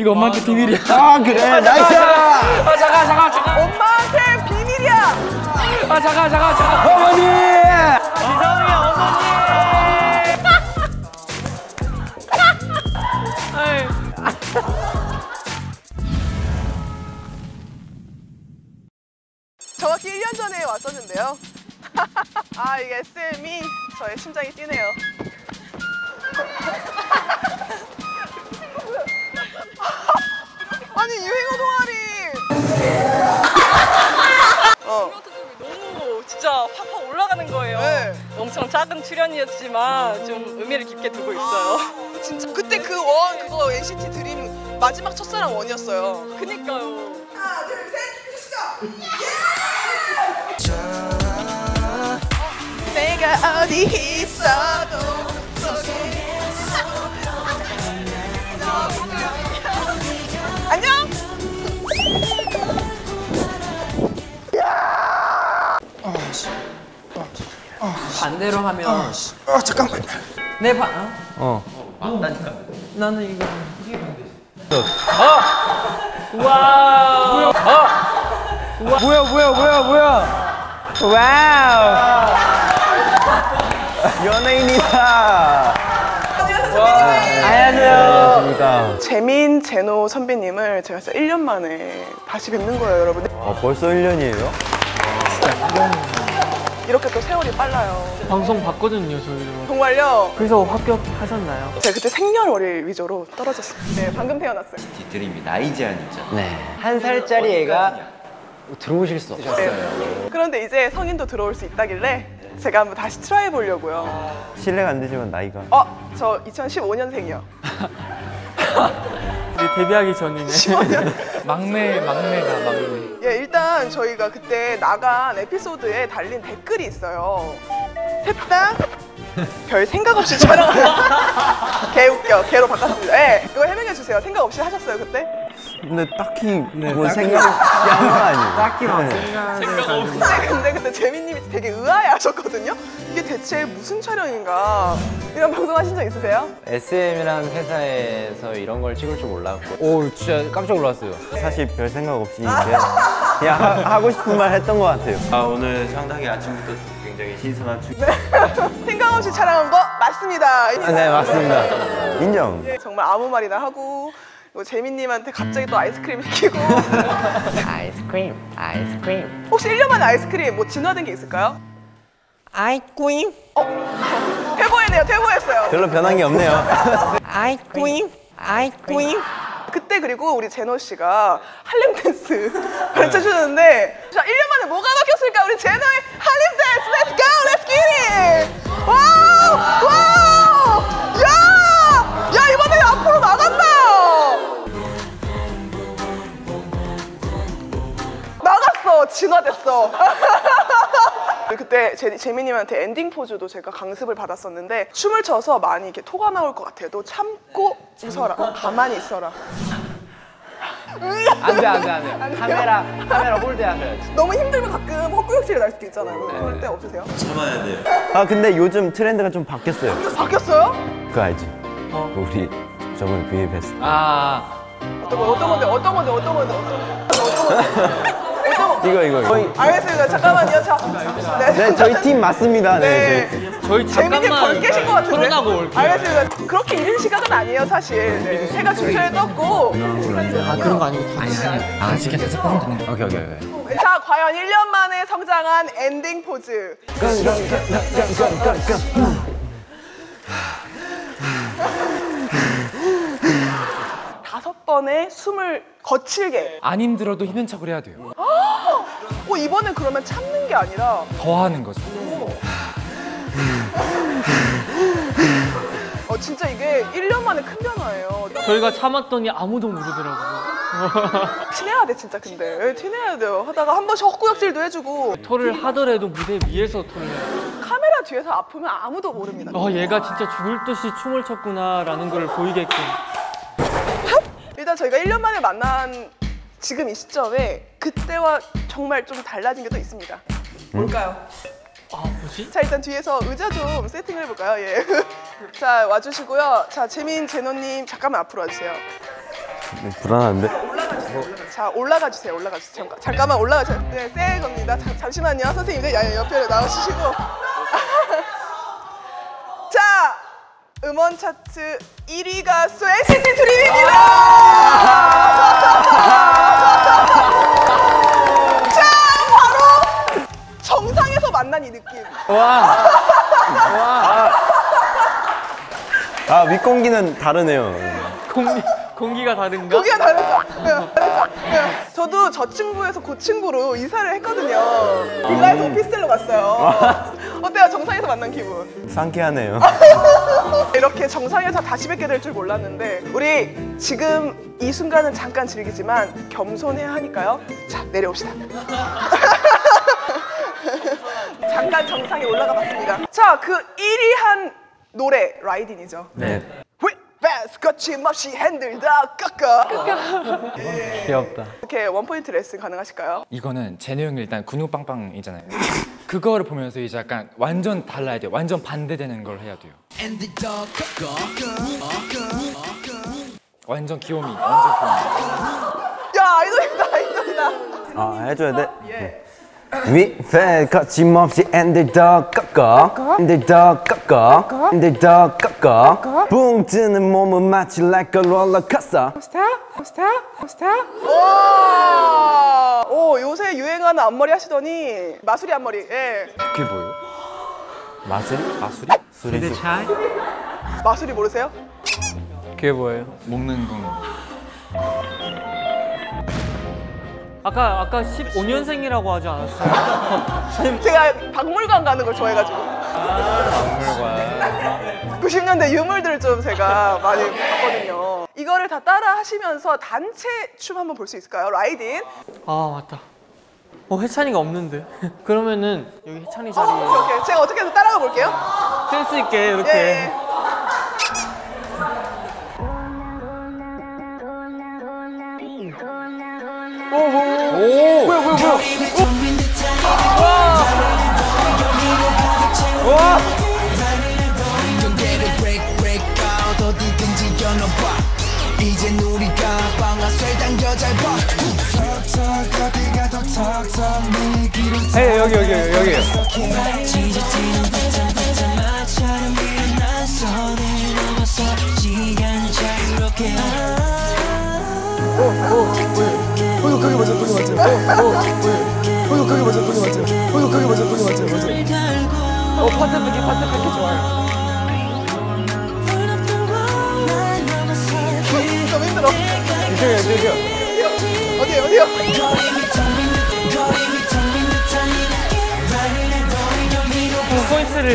이거 엄마한테 비밀이야. 아 그래 나이스. 아 잠깐. 엄마한테 비밀이야. 아 잠깐. 어머니. 지성이 어머니. 정확히 1년 전에 왔었는데요. 아 이게 SM이 저의 심장이 뛰네요. 아니 유행어 동아리. 너무 진짜 확 올라가는 거예요. 네. 엄청 작은 출연이었지만 좀 의미를 깊게 두고 있어요. 진짜 그때 그거 NCT 드림 마지막 첫사랑 원이었어요. 그니까요. 하나 둘 셋 시작. 내가 어디 있어도 안녕. 반대로 하면. 잠깐만. 내 반. 맞다니까. 나는 이거. 와. 뭐야. 와우. 연예인이다. 안녕하세요. 재민 제노 선배님을 제가 진짜 1년 만에 다시 뵙는 거예요, 여러분. 벌써 1년이에요? 이렇게 또 세월이 빨라요. 방송 봤거든요, 저희도. 정말요? 그래서 합격하셨나요? 제가 그때 생년월일 위조로 떨어졌어요. 네, 방금 태어났어요. 드림이 나이 제한 있죠. 네. 1살짜리 애가 들어오실 수 없어요. 네. 그런데 이제 성인도 들어올 수 있다길래 제가 한번 다시 트라이 해보려고요. 실례가 안 되지만 나이가. 저 2015년생이요. 우리 데뷔하기 전이네. 15년? 막내가 막내. 예, 일단 저희가 그때 나간 에피소드에 달린 댓글이 있어요. 셋 다 별 생각 없이 촬영하는. 개 웃겨. 개로 바꿨습니다. 예, 이거 해명해 주세요. 생각 없이 하셨어요 그때? 근데 딱히 뭐 생각한 거 아니에요. 딱히만 근데 그때 재민님이 되게 의아해하셨거든요. 이게 대체 무슨 촬영인가? 이런 방송 하신 적 있으세요? SM이라는 회사에서 이런 걸 찍을 줄 몰랐고. 오, 진짜 깜짝 놀랐어요. 사실 별 생각 없이 그냥 하고 싶은 말 했던 것 같아요. 오늘 상당히 아침부터 굉장히 신선한 생각 없이 촬영한 거 맞습니다. 네 맞습니다. 인정. 정말 아무 말이나 하고 그리고 재민님한테 갑자기 또 아이스크림 시키고. 아이스크림. 혹시 1년 만에 아이스크림 뭐 진화된 게 있을까요? 아이스크림. 퇴보했네요. 퇴보했어요. 별로 변한 게 없네요. 아이스크림. 그때 그리고 우리 제노 씨가 할렘 댄스 가르쳐 주셨는데 자 1년 만에 뭐가 바뀌었을까? 우리 제노의 할렘 댄스 Let's go! Let's get it! 와우! 야 이번에 앞으로 나간다! 나갔어! 진화됐어. 그때 재민님한테 엔딩 포즈도 제가 강습을 받았었는데 춤을 춰서 많이 이렇게 토가 나올 것 같아요. 너 참고 웃어라. 가만히 있어라. 안 돼. 카메라 홀대 하셔야지. 너무 힘들면 가끔 헛구역질이 날 수도 있잖아요. 그럴 때 없으세요? 참아야 돼요. 근데 요즘 트렌드가 좀 바뀌었어요. 바뀌었어요? 그거 알지? 우리 저번 VFS. 어떤 건데? 이거. 알겠습니다. 잠깐만요. 네, 저희 팀 맞습니다. 네. 저희 재민님 잠깐만 벌 깨신 것 같은데? 토론하고 올게요. 알겠습니다. 그렇게 이른 시각은 아니에요, 사실. 네. 해가 중천에 떴고. 그런 거 아니고 아니. 지금 계속 하면 되네. 오케이. 자, 과연 1년 만에 성장한 엔딩 포즈. 다섯 번의 숨을 거칠게. 안 힘들어도 힘든 척을 해야 돼요. 이번엔 그러면 참는 게 아니라 더 하는 거죠. 진짜 이게 1년 만에 큰 변화예요. 저희가 참았더니 아무도 모르더라고요. 티내야 돼 진짜. 근데 티내야 돼요. 하다가 한 번씩 헛구역질도 해주고. 토를 하더라도 무대 위에서 토를 해요. 카메라 뒤에서 아프면 아무도 모릅니다. 얘가 진짜 죽을 듯이 춤을 췄구나 라는 걸 보이게끔. 일단 저희가 1년 만에 만난 지금 이 시점에 그때와 정말 좀 달라진 게 또 있습니다. 뭘까요? 뭐지? 자, 일단 뒤에서 의자 좀 세팅을 해볼까요? 예. 자, 와주시고요. 자, 재민, 제노님 잠깐만 앞으로 와주세요. 불안한데? 자, 올라가 주세요. 올라가 주세요. 잠깐만 올라가 주세요. 네, 세 겁니다. 잠시만요. 선생님들 옆에 나오시고. 자, 음원 차트 1위 가수 NCT 드림입니다. 자, 바로 정상에서 만난 이 느낌. 아, 윗공기는 다르네요. 공기가 다른가? 거기가 다르죠? 네. 저도 저 친구에서 그 친구로 이사를 했거든요. 빌라에서 오피스텔로 갔어요. 어때요? 정상에서 만난 기분? 상쾌하네요. 이렇게 정상에서 다시 뵙게 될 줄 몰랐는데 우리 지금 이 순간은 잠깐 즐기지만 겸손해야 하니까요. 자, 내려옵시다. 잠깐 정상에 올라가 봤습니다. 자, 그 1위 한 노래 라이딘이죠. 네. 밴스 거침없이 핸들 다 깎아. 귀엽다. 이렇게 원포인트 레슨 가능하실까요? 이거는 제네 형이 일단 근육 빵빵이잖아요. 그거를 보면서 이제 약간 완전 달라야 돼요. 완전 반대되는 걸 해야 돼요. 완전 귀요미, 완전 귀요미. 야, 아이돌이다, 아이돌이다. 아, 해줘야 돼? 예. 윗배 거침없이 엔들더 꺾어 엔들더 꺾어 엔들더 꺾어 붕 뜨는 몸은 마치 like a roller coaster. 오, 요새 유행하는 앞머리 하시더니 마수리 앞머리. 예. 그게 뭐예요? 마술이? 마술이? 수리 마수리 모르세요? 그게 뭐예요? 먹는 거. 아까 15년생이라고 하지 않았어요? 제가 박물관 가는 걸 좋아해가지고. 박물관. 90년대 유물들을 좀 제가 많이 봤거든요. 이거를 다 따라 하시면서 단체 춤 한번 볼 수 있을까요? 라이딘. 아 맞다. 해찬이가 없는데. 그러면은 여기 해찬이 자리에 오케이. 제가 어떻게 해서 따라가 볼게요. 센스 있게 이렇게. 예. 이젠 우리가 방아쇠 당겨 잘 봐. 헤이 여기에요. 파트 뺏기 좋아요. 너무 힘들어. 어디요? 포인트를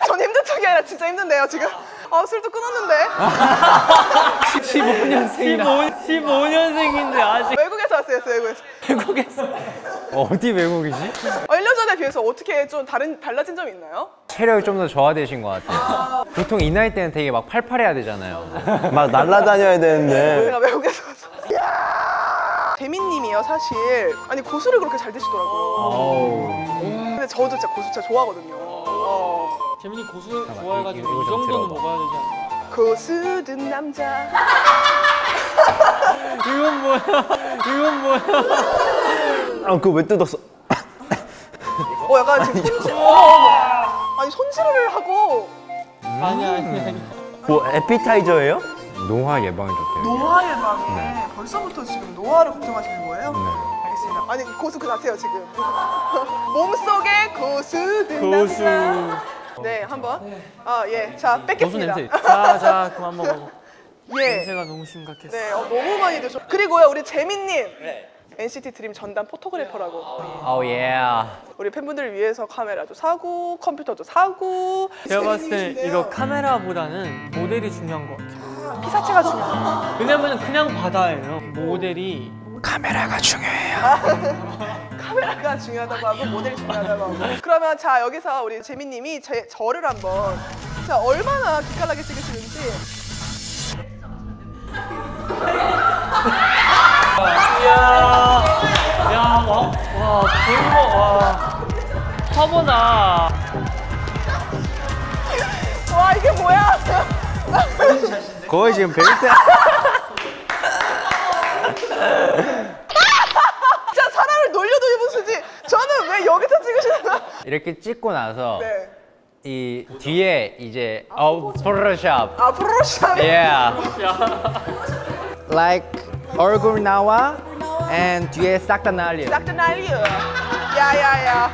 전 힘든 척이 아니라 진짜 힘든데요 지금. 술도 끊었는데. 15년생인데 아직 외국에서 왔어요, 외국에서. 어디 외국이지? 1년 전에 비해서 어떻게 좀 달라진 점이 있나요? 체력이 좀 더 저하되신 것 같아요. 보통 이 나이 때는 되게 막 팔팔해야 되잖아요. 막 날라다녀야 되는데. 제가 외국에서 와서. 재민님이요, 사실. 아니, 고수를 그렇게 잘 드시더라고요. 근데 저도 진짜 고수 진짜 좋아하거든요. 재민이 고수 좋아해가지고 이 정도는 먹어야 되지 않나? 고수든 남자. 이건 뭐야? 아, 그거 왜 뜯었어? 약간 지금 손질. 아니, 손질을 하고 아니야. 뭐 에피타이저예요? 노화 예방이 좋대요. 노화 예방에 벌써부터 지금 노화를 걱정하시는 거예요? 알겠습니다. 아니, 고수 그 자체요, 지금. 몸속에 고수든 고수. 남자. 네, 한번. 예. 자, 고수 뺏겠습니다. 냄새. 자, 그만 먹어. 예. 냄새가 너무 심각했어. 네, 너무 많이 드셔. 그리고요, 우리 재민님. NCT 드림 전담 포토그래퍼라고. 우리 팬분들을 위해서 카메라도 사고, 컴퓨터도 사고. 제가 봤을 때 이거 카메라보다는 모델이 중요한 것 같아요. 피사체가 중요해요. 왜냐면 그냥 바다예요. 모델이 카메라가 중요해요. 카메라가 중요하다고 하고 모델이 중요하다고 하고. 그러면 자, 여기서 우리 재민님이 저를 한번 자, 얼마나 기깔나게 찍으시는지. 화보다. 와, 이게 뭐야? 거의 지금 벨트. 진짜 사람을 놀려도 입으시지. 저는 왜 여기서 찍으시는 거야? 이렇게 찍고 나서 네. 이 뒤에 이제 포토샵. 아 프로샵. Yeah. Like 얼굴 나와 and 뒤에 싹 다 날려. 싹 다 날려. 야야야.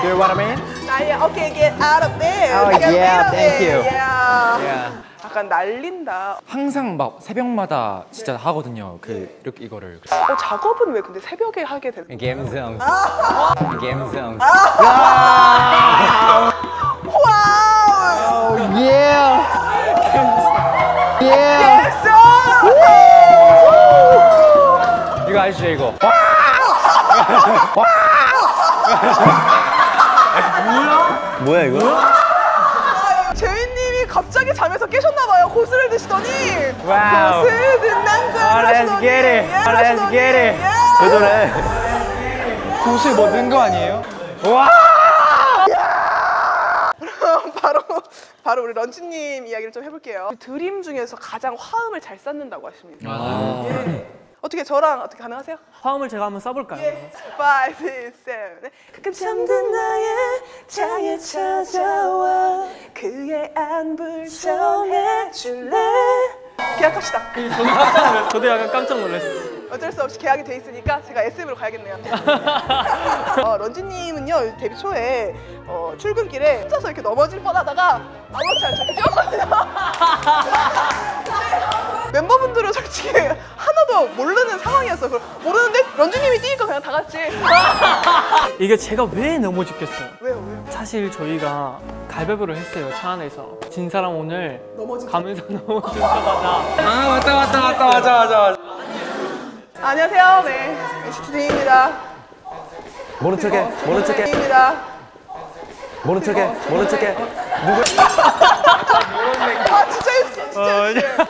You know what I mean? 날려. Okay, get out of there. Oh, Get yeah, rid of thank it. you. Yeah. Yeah. 약간 날린다. 항상 막 새벽마다 진짜 하거든요. 그 이렇게 이거를. 작업은 왜 근데 새벽에 하게 되는 거야? 감성. 감성. 와우. Yeah. Yeah. 이거 아시죠 이거? 뭐야 이거? 재윤님이 갑자기 잠에서 깨셨나봐요. 고수를 드시더니. 와우. 고수 듣는 남자. Let's get it. Let's get it. 왜 저래? 고수에 뭐 넣은 거 아니에요? 와! 바로 우리 런쥔님 이야기를 좀 해볼게요. 드림 중에서 가장 화음을 잘 쌓는다고 하십니다. 예. 어떻게 저랑 어떻게 가능하세요? 화음을 제가 한번 써볼까요? 5, 6, 7. 가끔 잠든 나의 창에 찾아와 그의 안부를 전해줄래? 계약합시다. 저도 약간 깜짝 놀랐어요. 어쩔 수 없이 계약이 돼 있으니까 제가 SM으로 가야겠네요. 런쥔님은요 데뷔 초에 출근길에 혼자서 이렇게 넘어질 뻔하다가 아무렇지 않게 이렇게 뛰었거든요. 멤버분들은 솔직히 하나도 모르는 상황이었어. 모르는데 런쥔님이 뛰니까 그냥 다 같이. 이게 제가 왜 넘어졌겠어요? 왜요? 사실 저희가 가위바위보를 했어요. 차 안에서. 진 사람 오늘 넘어진 가면서 넘어진다마자. 아 맞다. 안녕하세요. 네, NCT 드림입니다. 모른 척해. 모른 척해. 드림입니다. 모른 척해. 모른 척해. 아 진짜 진짜.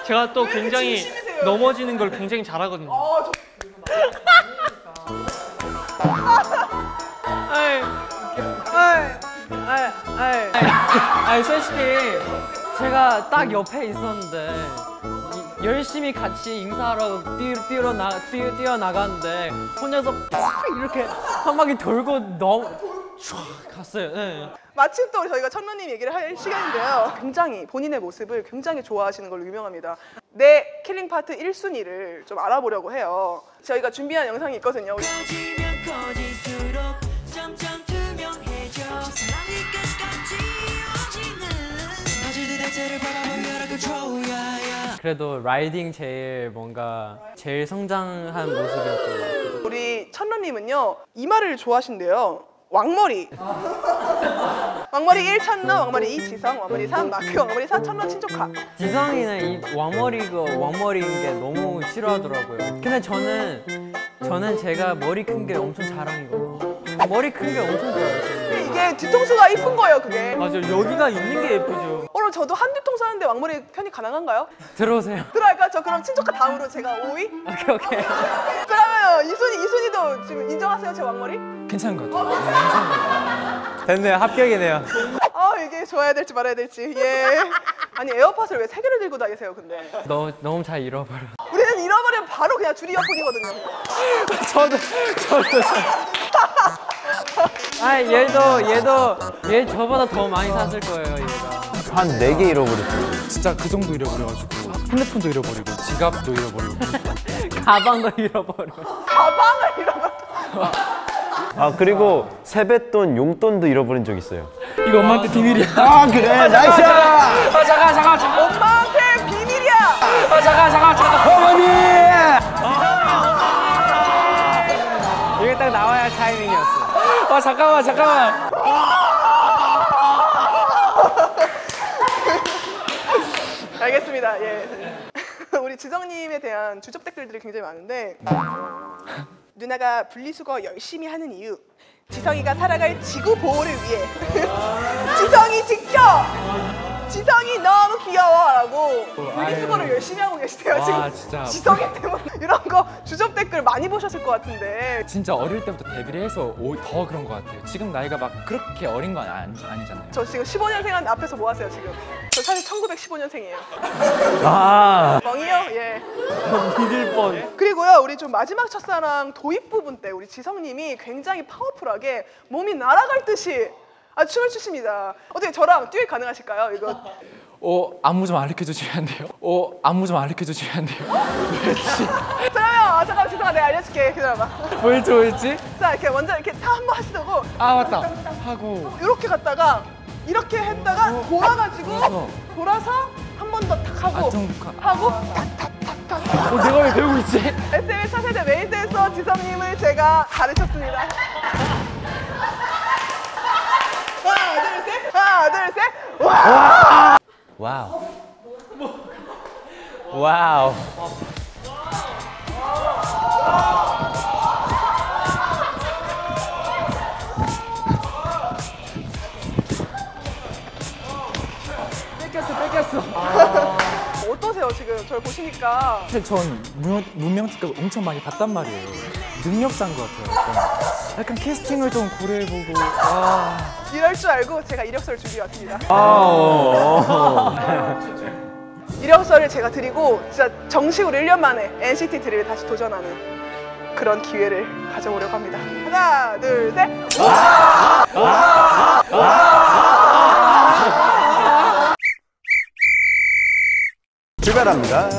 제가 또 굉장히 넘어지는 걸 굉장히 잘하거든요. 아니 솔직히 제가 딱 옆에 있었는데 열심히 같이 인사하러 뛰어나갔는데 혼자서 이렇게 한 바퀴 돌고 촥 갔어요. 네. 마침 또 저희가 천러님 얘기를 할 시간인데요. 굉장히 본인의 모습을 굉장히 좋아하시는 걸로 유명합니다. 내 킬링 파트 1순위를 좀 알아보려고 해요. 저희가 준비한 영상이 있거든요. 그래도 라이딩 제일 뭔가 제일 성장한 모습이었던 것 같아요. 우리 천러님은요 이마를 좋아하신대요. 왕머리. 왕머리 1 천러, 왕머리 2 지성, 왕머리 3 마크, 왕머리 4 천러 친조카. 지성이는 이 왕머리인 게 너무 싫어하더라고요. 근데 저는 제가 머리 큰 게 엄청 자랑이거든요. 머리 큰 게 엄청 좋아요. 이게 뒤통수가 이쁜 거예요 그게. 맞아요. 여기가 있는 게 예쁘죠. 오늘 저도 한 뒤통수 하는데 왕머리 편이 가능한가요? 들어오세요. 들어갈까요? 저 그럼 친조카 다음으로 제가 5위? 오케이. 그러면 이순이도 지금 인정하세요 제 왕머리? 괜찮은 것 같아요. 됐네요. 합격이네요. 이게 좋아야 될지 말아야 될지. 예. 아니 에어팟을 왜 3개를 들고 다니세요 근데? 너무 잘 잃어버려. 우리는 잃어버리면 바로 그냥 줄 이어폰이거든요. 저도. 얘 저보다 더 많이 샀을 거예요 얘가. 한 4개 잃어버렸어요. 진짜 그 정도 잃어버려가지고 핸드폰도 잃어버리고 지갑도 잃어버리고 가방도 잃어버려. 가방을 잃어버렸다. 아 그리고 세뱃돈, 용돈도 잃어버린 적 있어요. 이거 엄마한테 비밀이야. 아 그래 나이스. 잠깐. 엄마한테 비밀이야. 잠깐. 어머니. 이게 딱 나와야 할 타이밍이었어. 잠깐만. 알겠습니다. 예. 우리 지성님에 대한 주접 댓글들이 굉장히 많은데 누나가 분리수거 열심히 하는 이유 지성이가 살아갈 지구 보호를 위해 지성이 지켜! 지성이 너무 귀여워! 라고 분리수거를 열심히 하고 계시대요 와, 지금. 진짜. 지성이 때문에 이런 거 주접 댓글 많이 보셨을 것 같은데. 진짜 어릴 때부터 데뷔를 해서 더 그런 것 같아요. 지금 나이가 막 그렇게 어린 건 아니잖아요. 저 지금 15년생 앞에서 뭐 하세요 지금? 저 사실 1915년생이에요. 아 멍이요? 예. 믿을 뻔. 그리고요 우리 좀 마지막 첫사랑 도입 부분 때 우리 지성님이 굉장히 파워풀하게 몸이 날아갈 듯이 춤을 추십니다. 어떻게 저랑 듀엣 가능하실까요? 이거 안무 좀 알려 주시면 안 돼요? 안무 좀 알려 주시면 안 돼요? 그러면 잠깐 죄송합니다. 내가 알려줄게. 기다려봐. 뭐였지? 자 이렇게 먼저 이렇게 타 한 번 하시고 아 맞다. 하고 이렇게 갔다가 이렇게 했다가 돌아가지고 돌아서 한 번 더 탁 하고 하고 탁탁탁탁. 내가 왜 배우고 있지? SM 차세대 메인 댄서 지성님을 제가 가르쳤습니다. 하나 둘 셋. 하나 둘 셋. 와. 와우. 와우. 뺏겼어. 어떠세요 지금 저를 보시니까? 사실 전 문명 특급 엄청 많이 봤단 말이에요. 능력자인 것 같아요. 약간 캐스팅을 좀 고려해보고. 와. 이럴 줄 알고 제가 이력서를 준비해왔습니다. 이력서를 제가 드리고 진짜 정식으로 1년 만에 NCT 드림에 다시 도전하는 그런 기회를 가져오려고 합니다. 하나, 둘, 셋. 출발합니다.